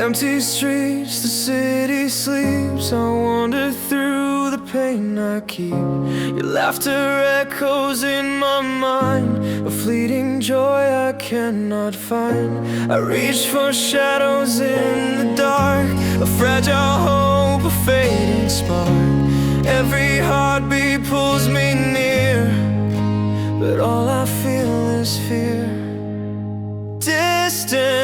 Empty streets, the city sleeps. I wander through the pain I keep. Your laughter echoes in my mind, a fleeting joy I cannot find. I reach for shadows in the dark, a fragile hope, a fading spark. Every heartbeat pulls me near, but all I feel is fear. Distant